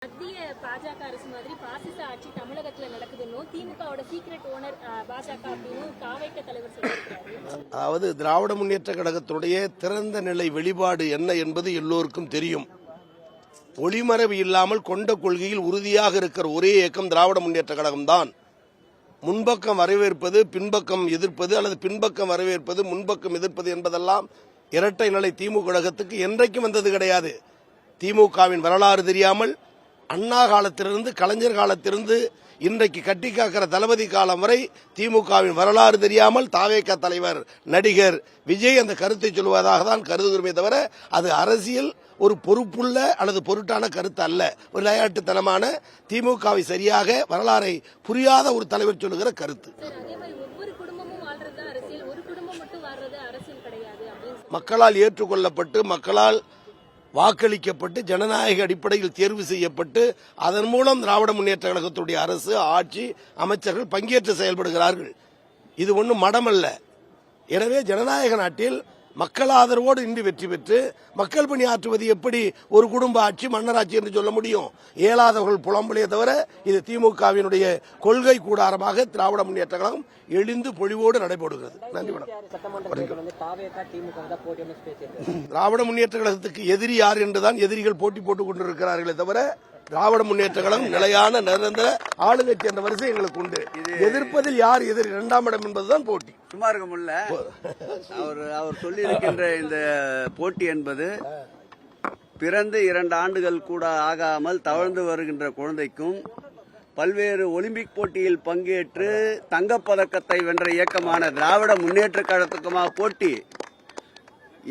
மத்திய பாஜக அரசு மாதிரி பாசிச ஆட்சி தமிழகத்துல நடக்குதுன்னு திமுகவோட சீக்ரெட் ஓனர் பாஜக அப்படின்னு தாவேக தலைவர் சொல்லியிருக்காரு. அதாவது திராவிட முன்னேற்ற கழகத்தினுடைய திறந்த நிலை வெளிப்பாடு என்ன என்பது எல்லோருக்கும் தெரியும். ஒளிமறைவு இல்லாமல் கொண்ட கொள்கையில் உறுதியாக இருக்கிற ஒரே இயக்கம் திராவிட முன்னேற்ற கழகம்தான். முன்பக்கம் வரவேற்பது, பின்பக்கம் எதிர்ப்பது, அல்லது பின்பக்கம் வரவேற்பது, முன்பக்கம் எதிர்ப்பது என்பதெல்லாம் இரட்டை நிலை திமுக கழகத்துக்கு என்றைக்கும் வந்தது கிடையாது. திமுகவின் வரலாறு தெரியாமல் அண்ணா காலத்திலிருந்து கலைஞர் காலத்திலிருந்து இன்றைக்கு கட்டி காக்கிற தளபதி காலம் வரை திமுகவின் வரலாறு தெரியாமல் தாவேக தலைவர் நடிகர் விஜய் அந்த கருத்தை சொல்வதாக தான் கருதுகிறோமே தவிர அது அரசியல் ஒரு பொறுப்புள்ள அல்லது பொருட்டான கருத்து அல்ல. ஒரு விளையாட்டுத்தனமான திமுகவை சரியாக வரலாறை புரியாத ஒரு தலைவர் சொல்லுகிற கருத்து. மக்களால் ஏற்றுக்கொள்ளப்பட்டு மக்களால் வாக்களிக்கப்பட்டு ஜனநாயக அடிப்படையில் தேர்வு செய்யப்பட்டு அதன் மூலம் திராவிட முன்னேற்ற கழகத்துடைய அரசு, ஆட்சி, அமைச்சர்கள் பங்கேற்று செயல்படுகிறார்கள். இது ஒன்றும் மடமல்ல. எனவே ஜனநாயக நாட்டில் மக்கள் ஆதரவோடு இன்று வெற்றி பெற்று மக்கள் பணி ஆற்றுவது எப்படி ஒரு குடும்ப ஆட்சி, மன்னராட்சி என்று சொல்ல முடியும்? இயலாதவர்கள் புலம்பலையே தவிர இது திமுகவினுடைய கொள்கை கூடாரமாக திராவிட முன்னேற்ற கழகம் எழுந்து பொழிவோடு நடைபெறுகிறது. நன்றி வணக்கம். திராவிட முன்னேற்ற கழகத்துக்கு எதிரி யார் என்றுதான் எதிரிகள் போட்டி போட்டுக் கொண்டிருக்கிறார்களே தவிர திராவிட முன்னேற்ற கழகம் நிலையான நிரந்தர ஆளுங்கட்சி என்ற வரிசை எங்களுக்கு உண்டு. எதிர்ப்பதில் யார் எதிரி, இரண்டாம் இடம் என்பதுதான் போட்டி. சும்மா இருக்க முடியல. அவர் சொல்லி இருக்கின்ற இந்த போட்டி என்பது பிறந்து 2 ஆண்டுகள் கூட ஆகாமல் தவழ்ந்து வருகின்ற குழந்தைக்கும் பல்வேறு ஒலிம்பிக் போட்டியில் பங்கேற்று தங்கப்பதக்கத்தை வென்ற இயக்கமான திராவிட முன்னேற்ற கழகத்துக்குமா போட்டி?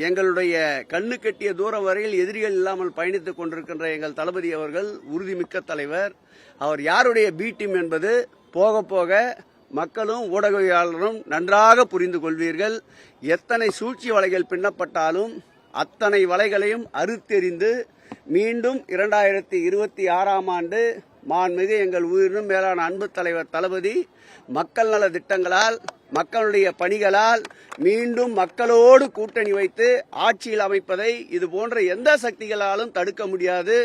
எங்களுடைய கண்ணு கட்டிய தூரம் வரையில் எதிரிகள் இல்லாமல் பயணித்துக் கொண்டிருக்கின்ற எங்கள் தளபதி அவர்கள் உறுதிமிக்க தலைவர். அவர் யாருடைய பி டீம் என்பது போக போக மக்களும் ஊடகவியலாளரும் நன்றாக புரிந்து கொள்வீர்கள். எத்தனை சூழ்ச்சி வலைகள் பின்னப்பட்டாலும் அத்தனை வலைகளையும் அறுத்தெறிந்து மீண்டும் 2026ஆம் ஆண்டு மாண்புமிகு எங்கள் உயிரினும் மேலான அன்பு தலைவர் தளபதி மக்கள் நல திட்டங்களால், மக்களுடைய பணிகளால் மீண்டும் மக்களோடு கூட்டணி வைத்து ஆட்சியில் அமைப்பதை இது போன்ற எந்த சக்திகளாலும் தடுக்க முடியாது.